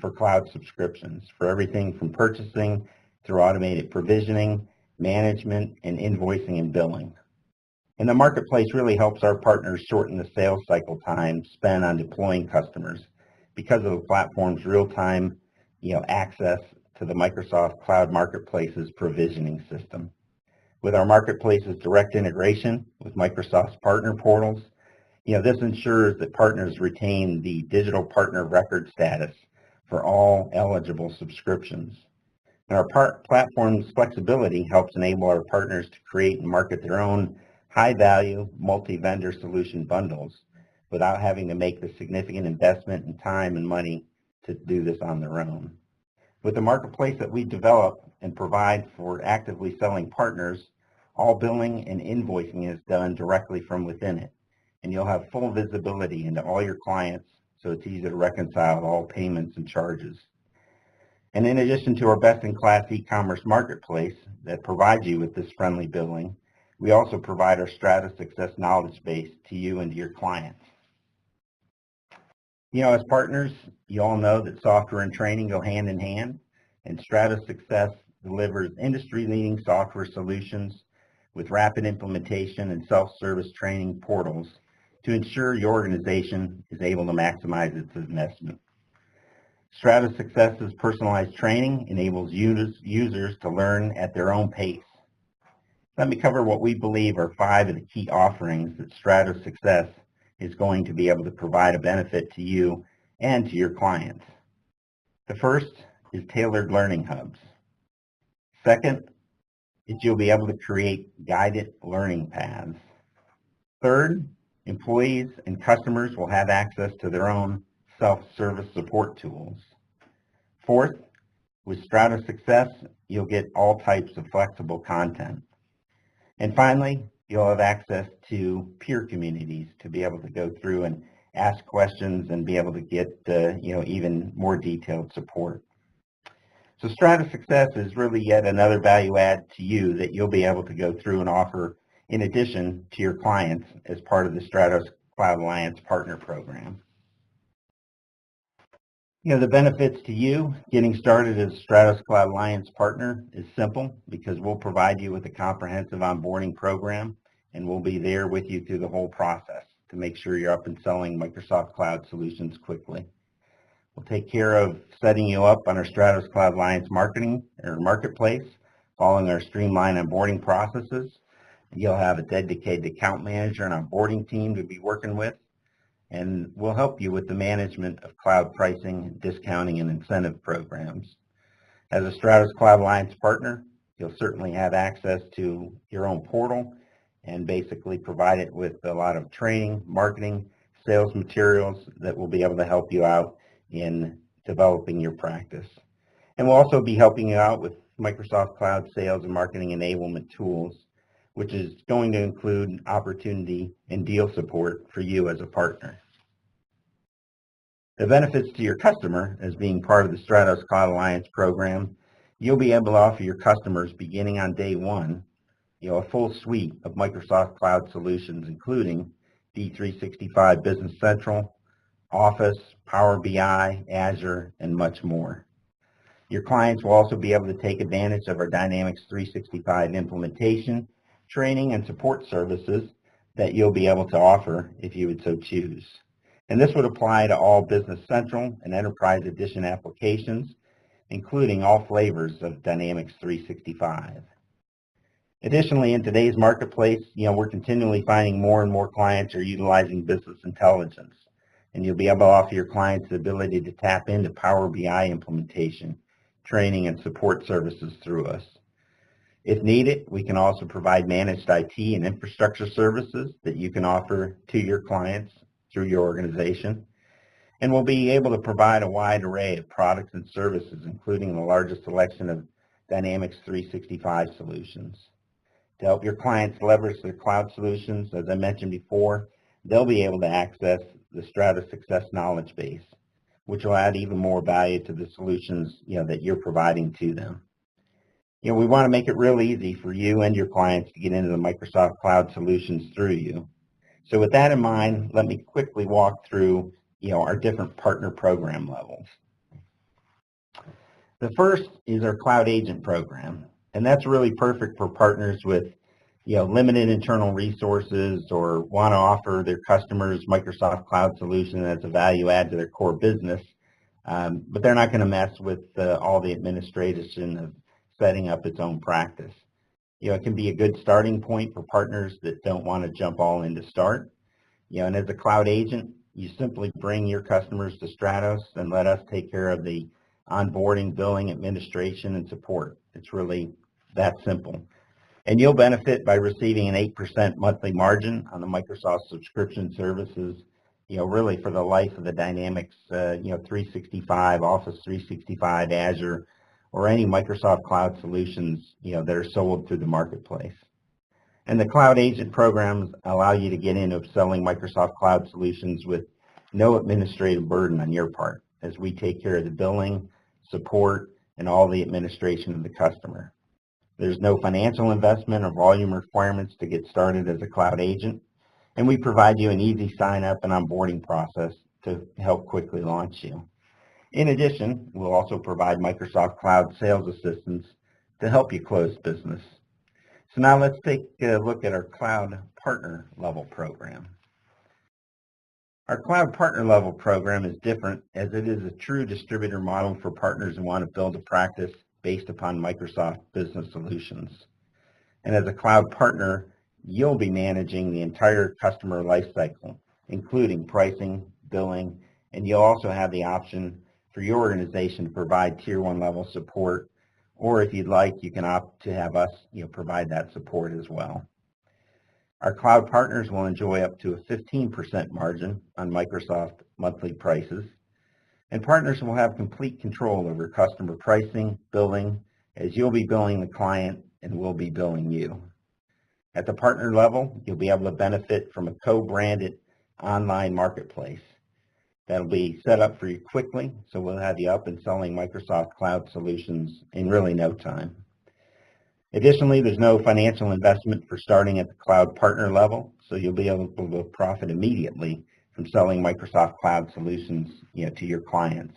Speaker 3: for cloud subscriptions, for everything from purchasing through automated provisioning, management, and invoicing and billing. And the marketplace really helps our partners shorten the sales cycle time spent on deploying customers because of the platform's real-time access to the Microsoft Cloud Marketplace's provisioning system. With our marketplace's direct integration with Microsoft's partner portals, this ensures that partners retain the digital partner record status for all eligible subscriptions. And our platform's flexibility helps enable our partners to create and market their own high-value multi-vendor solution bundles without having to make the significant investment in time and money to do this on their own. With the marketplace that we develop and provide for actively selling partners, all billing and invoicing is done directly from within it, and you'll have full visibility into all your clients, so it's easy to reconcile all payments and charges. And in addition to our best-in-class e-commerce marketplace that provides you with this friendly billing, we also provide our Stratos Success knowledge base to you and to your clients. As partners, you all know that software and training go hand in hand, and Stratos Success delivers industry-leading software solutions with rapid implementation and self-service training portals to ensure your organization is able to maximize its investment. Stratos Success's personalized training enables users to learn at their own pace. Let me cover what we believe are 5 of the key offerings that Stratos Success is going to be able to provide a benefit to you and to your clients. The first is tailored learning hubs. Second is you'll be able to create guided learning paths. Third, employees and customers will have access to their own self-service support tools. Fourth, with Stratos Success, you'll get all types of flexible content. And finally, you'll have access to peer communities to be able to go through and ask questions and be able to get even more detailed support. So Stratos Success is really yet another value add to you that you'll be able to go through and offer in addition to your clients as part of the Stratos Cloud Alliance Partner Program. The benefits to you getting started as Stratos Cloud Alliance Partner is simple because we'll provide you with a comprehensive onboarding program and we'll be there with you through the whole process to make sure you're up and selling Microsoft Cloud solutions quickly. We'll take care of setting you up on our Stratos Cloud Alliance marketplace, following our streamlined onboarding processes. You'll have a dedicated account manager and onboarding team to be working with, and we'll help you with the management of cloud pricing, discounting, and incentive programs. As a Stratos Cloud Alliance partner, you'll certainly have access to your own portal and basically provide it with a lot of training, marketing, sales materials that will be able to help you out in developing your practice. And we'll also be helping you out with Microsoft Cloud sales and marketing enablement tools, which is going to include opportunity and deal support for you as a partner. The benefits to your customer as being part of the Stratos Cloud Alliance program, you'll be able to offer your customers beginning on day one, a full suite of Microsoft Cloud solutions, including D365 Business Central, Office, Power BI, Azure, and much more. Your clients will also be able to take advantage of our Dynamics 365 implementation, training, and support services that you'll be able to offer if you would so choose. And this would apply to all Business Central and Enterprise Edition applications, including all flavors of Dynamics 365. Additionally, in today's marketplace, we're continually finding more and more clients are utilizing business intelligence, and you'll be able to offer your clients the ability to tap into Power BI implementation, training, and support services through us. If needed, we can also provide managed IT and infrastructure services that you can offer to your clients through your organization. And we'll be able to provide a wide array of products and services, including the largest selection of Dynamics 365 solutions. To help your clients leverage their cloud solutions, as I mentioned before, they'll be able to access the Stratos Success knowledge base, which will add even more value to the solutions that you're providing to them. We want to make it real easy for you and your clients to get into the Microsoft Cloud solutions through you. So with that in mind, let me quickly walk through our different partner program levels. The first is our Cloud Agent program, and that's really perfect for partners with limited internal resources or want to offer their customers Microsoft Cloud solution as a value add to their core business, but they're not going to mess with all the administration of setting up its own practice. It can be a good starting point for partners that don't want to jump all in to start. And as a cloud agent, you simply bring your customers to Stratos and let us take care of the onboarding, billing, administration, and support. It's really that simple. And you'll benefit by receiving an 8% monthly margin on the Microsoft subscription services, really for the life of the Dynamics 365, Office 365, Azure, or any Microsoft Cloud solutions that are sold through the marketplace. And the Cloud Agent programs allow you to get into selling Microsoft Cloud solutions with no administrative burden on your part, as we take care of the billing, support, and all the administration of the customer. There's no financial investment or volume requirements to get started as a Cloud Agent, and we provide you an easy sign-up and onboarding process to help quickly launch you. In addition, we'll also provide Microsoft Cloud sales assistance to help you close business. So now let's take a look at our Cloud Partner Level program. Our Cloud Partner Level program is different as it is a true distributor model for partners who want to build a practice based upon Microsoft Business Solutions. And as a Cloud Partner, you'll be managing the entire customer lifecycle, including pricing, billing, and you'll also have the option for your organization to provide Tier 1 level support, or if you'd like, you can opt to have us provide that support as well. Our cloud partners will enjoy up to a 15% margin on Microsoft monthly prices, and partners will have complete control over customer pricing, billing, as you'll be billing the client and we'll be billing you. At the partner level, you'll be able to benefit from a co-branded online marketplace that'll be set up for you quickly, so we'll have you up and selling Microsoft Cloud solutions in really no time. Additionally, there's no financial investment for starting at the cloud partner level, so you'll be able to profit immediately from selling Microsoft Cloud solutions to your clients.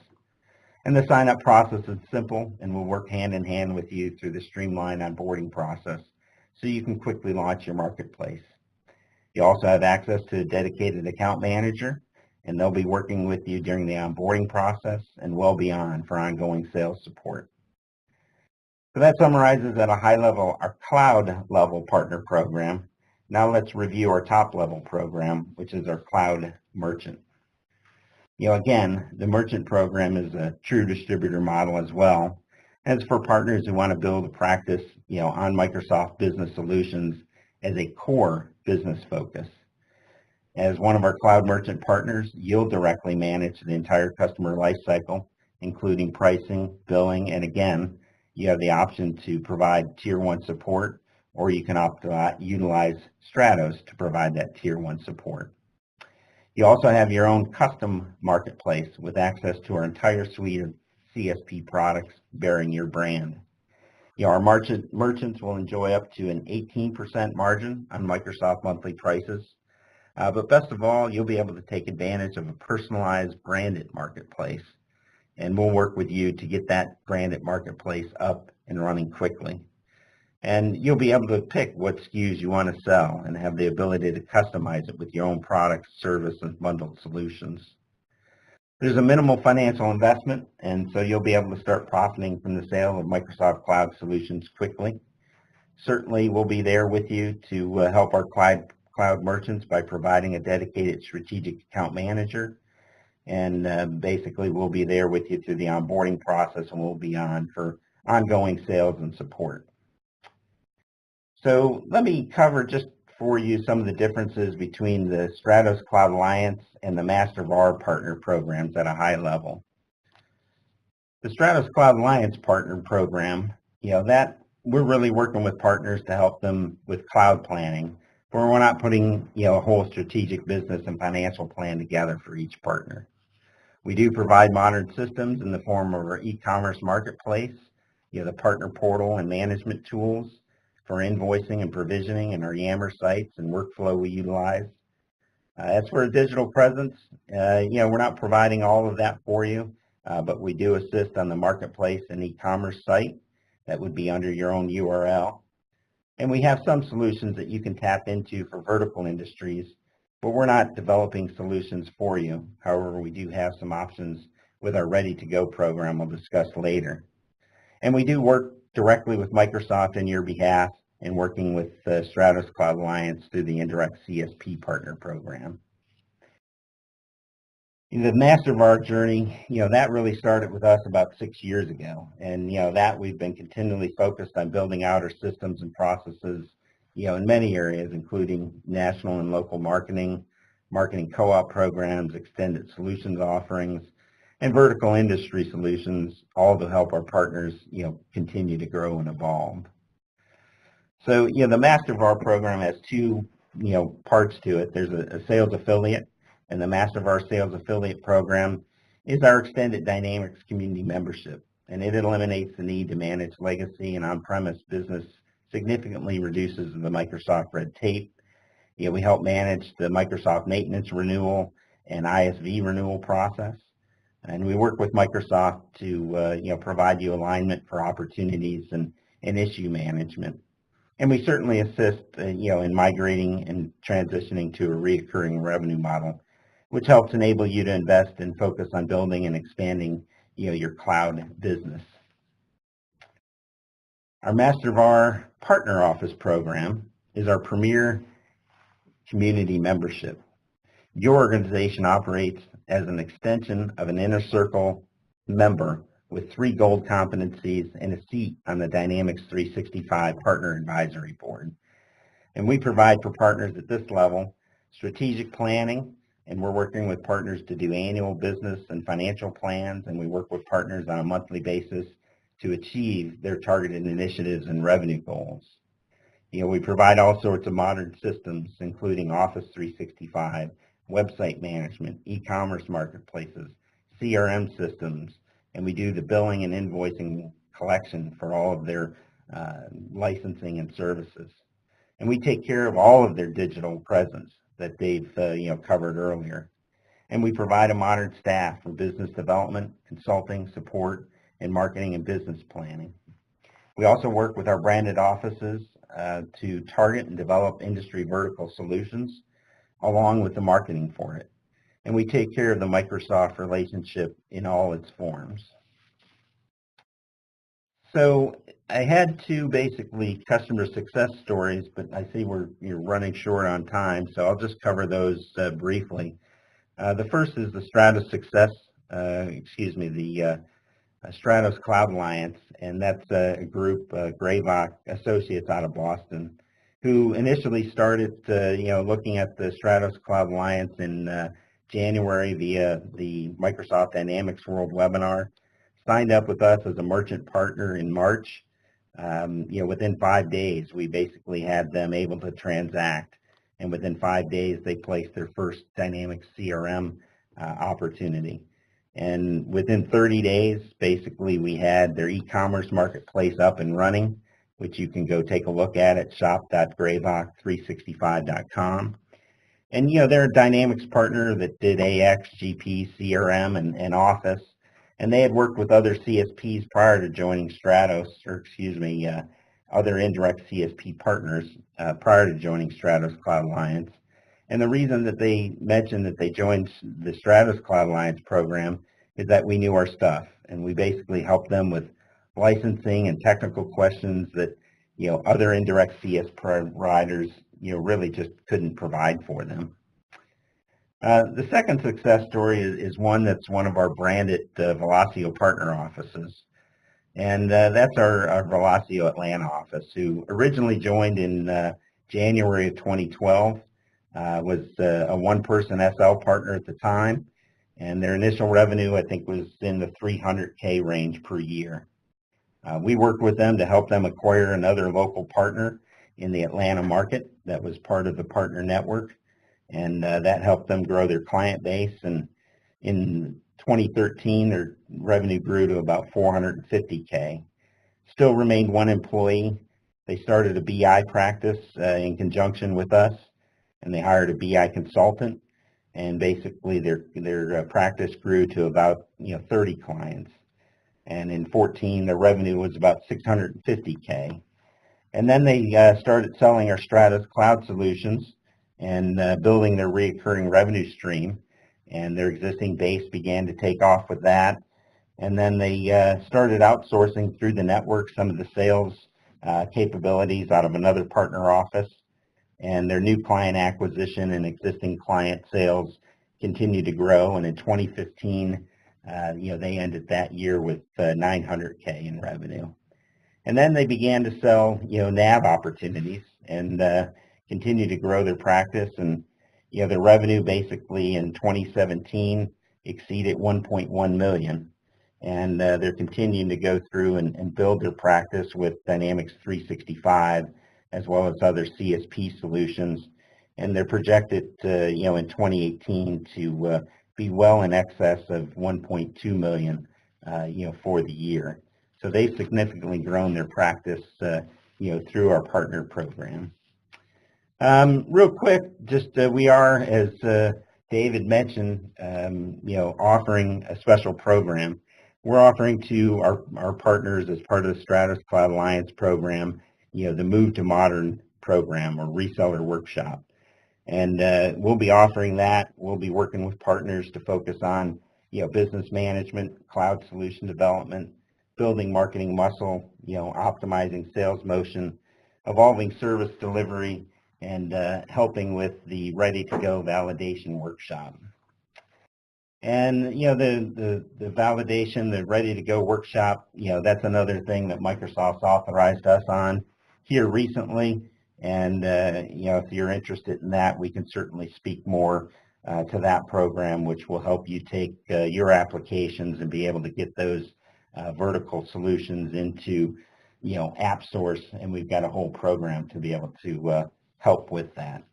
Speaker 3: And the sign-up process is simple, and we'll work hand in hand with you through the streamlined onboarding process so you can quickly launch your marketplace. You also have access to a dedicated account manager, and they'll be working with you during the onboarding process and well beyond for ongoing sales support. So that summarizes at a high level our cloud level partner program. Now let's review our top level program, which is our cloud merchant. Again, the merchant program is a true distributor model as well. As for partners who want to build a practice, on Microsoft Business Solutions as a core business focus. As one of our cloud merchant partners, you'll directly manage the entire customer lifecycle, including pricing, billing, and again, you have the option to provide Tier 1 support, or you can utilize Stratos to provide that Tier 1 support. You also have your own custom marketplace with access to our entire suite of CSP products bearing your brand. Our merchants will enjoy up to an 18% margin on Microsoft monthly prices. But best of all, you'll be able to take advantage of a personalized branded marketplace, and we'll work with you to get that branded marketplace up and running quickly. And you'll be able to pick what SKUs you want to sell and have the ability to customize it with your own products, service, and bundled solutions. There's a minimal financial investment, and so you'll be able to start profiting from the sale of Microsoft Cloud solutions quickly. Certainly, we'll be there with you to help our cloud merchants by providing a dedicated strategic account manager, and basically we'll be there with you through the onboarding process, and we'll be on for ongoing sales and support. So let me cover just for you some of the differences between the Stratos Cloud Alliance and the Master VAR partner programs at a high level. The Stratos Cloud Alliance partner program, that we're really working with partners to help them with cloud planning, where we're not putting a whole strategic business and financial plan together for each partner. We do provide modern systems in the form of our e-commerce marketplace, the partner portal and management tools for invoicing and provisioning, and our Yammer sites and workflow we utilize. As for a digital presence, we're not providing all of that for you, but we do assist on the marketplace and e-commerce site. That would be under your own URL. And we have some solutions that you can tap into for vertical industries, but we're not developing solutions for you. However, we do have some options with our ready-to-go program we'll discuss later. And we do work directly with Microsoft on your behalf and working with the Stratos Cloud Alliance through the indirect CSP partner program. The Master VAR journey, that really started with us about 6 years ago. And, that we've been continually focused on building out our systems and processes, in many areas, including national and local marketing co-op programs, extended solutions offerings, and vertical industry solutions, all to help our partners, continue to grow and evolve. So, the Master VAR program has two, parts to it. There's a sales affiliate, and the Master VAR Sales Affiliate Program is our extended Dynamics community membership, and it eliminates the need to manage legacy and on-premise business, significantly reduces the Microsoft red tape. We help manage the Microsoft maintenance renewal and ISV renewal process, and we work with Microsoft to provide you alignment for opportunities and issue management. And we certainly assist in migrating and transitioning to a recurring revenue model, which helps enable you to invest and focus on building and expanding your cloud business. Our Master VAR Partner Office program is our premier community membership. Your organization operates as an extension of an Inner Circle member with 3 gold competencies and a seat on the Dynamics 365 Partner Advisory Board. And we provide for partners at this level strategic planning, and we're working with partners to do annual business and financial plans, and we work with partners on a monthly basis to achieve their targeted initiatives and revenue goals. We provide all sorts of modern systems, including Office 365, website management, e-commerce marketplaces, CRM systems, and we do the billing and invoicing collection for all of their licensing and services. And we take care of all of their digital presence that they've covered earlier. And we provide a modern staff for business development, consulting, support, and marketing and business planning. We also work with our branded offices to target and develop industry vertical solutions along with the marketing for it. And we take care of the Microsoft relationship in all its forms. So I had two basically customer success stories, but I see you're running short on time, so I'll just cover those briefly. The first is the Stratos Stratos Cloud Alliance, and that's a group, Greylock Associates out of Boston, who initially started, looking at the Stratos Cloud Alliance in January via the Microsoft Dynamics World webinar, signed up with us as a merchant partner in March. Within 5 days, we basically had them able to transact, and within 5 days, they placed their first Dynamics CRM opportunity. And within 30 days, basically, we had their e-commerce marketplace up and running, which you can go take a look at shop.greylock365.com. And, they're a Dynamics partner that did AX, GP, CRM, and Office. And they had worked with other CSPs prior to joining Stratos, other indirect CSP partners prior to joining Stratos Cloud Alliance. And the reason that they mentioned that they joined the Stratos Cloud Alliance program is that we knew our stuff, and we basically helped them with licensing and technical questions that other indirect CS providers really just couldn't provide for them. The second success story is one that's one of our branded Velocio partner offices, and that's our Velocio Atlanta office, who originally joined in January of 2012. Was a one-person SL partner at the time, and their initial revenue, I think, was in the $300K range per year. We worked with them to help them acquire another local partner in the Atlanta market that was part of the partner network, and that helped them grow their client base. And in 2013, their revenue grew to about $450K. Still remained one employee. They started a BI practice in conjunction with us, and they hired a BI consultant, and basically their practice grew to about 30 clients. And in 2014, their revenue was about $650K. And then they started selling our Stratos Cloud solutions and building their recurring revenue stream, and their existing base began to take off with that. And then they started outsourcing through the network some of the sales capabilities out of another partner office. And their new client acquisition and existing client sales continue to grow. And in 2015, they ended that year with $900K in revenue. And then they began to sell, NAV opportunities and continue to grow their practice. And, their revenue basically in 2017 exceeded $1.1 million. And they're continuing to go through and build their practice with Dynamics 365 as well as other CSP solutions, and they're projected, in 2018 to be well in excess of $1.2 million, for the year. So they've significantly grown their practice, through our partner program. Real quick, just we are, as David mentioned, offering a special program. We're offering to our partners as part of the Stratos Cloud Alliance program, the Move to Modern program or reseller workshop. And we'll be offering that. We'll be working with partners to focus on, business management, cloud solution development, building marketing muscle, optimizing sales motion, evolving service delivery, and helping with the ready-to-go validation workshop. And, the validation, the ready-to-go workshop, that's another thing that Microsoft's authorized us on here recently. And if you're interested in that, we can certainly speak more to that program, which will help you take your applications and be able to get those vertical solutions into app source, and we've got a whole program to be able to help with that.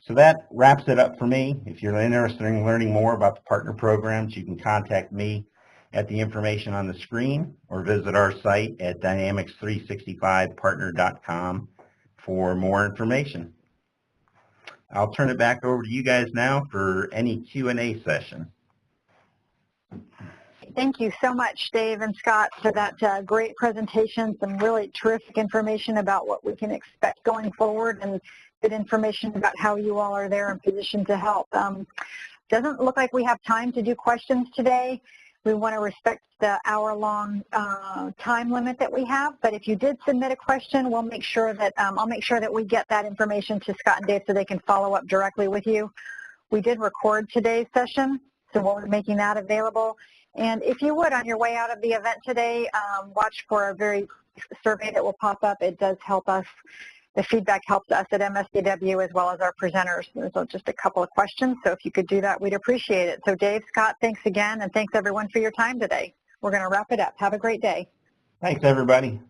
Speaker 3: So that wraps it up for me. If you're interested in learning more about the partner programs, you can contact me at the information on the screen or visit our site at dynamics365partner.com for more information. I'll turn it back over to you guys now for any Q&A session.
Speaker 1: Thank you so much, Dave and Scott, for that great presentation, some really terrific information about what we can expect going forward, and good information about how you all are there in position to help. Doesn't look like we have time to do questions today. We want to respect the hour-long time limit that we have, but if you did submit a question, we'll make sure that I'll make sure that we get that information to Scott and Dave so they can follow up directly with you. We did record today's session, so we're making that available. And if you would, on your way out of the event today, watch for a very survey that will pop up. It does help us. The feedback helps us at MSDW as well as our presenters. There's just a couple of questions, so if you could do that, we'd appreciate it. So Dave, Scott, thanks again, and thanks everyone for your time today. We're going to wrap it up. Have a great day.
Speaker 3: Thanks, everybody.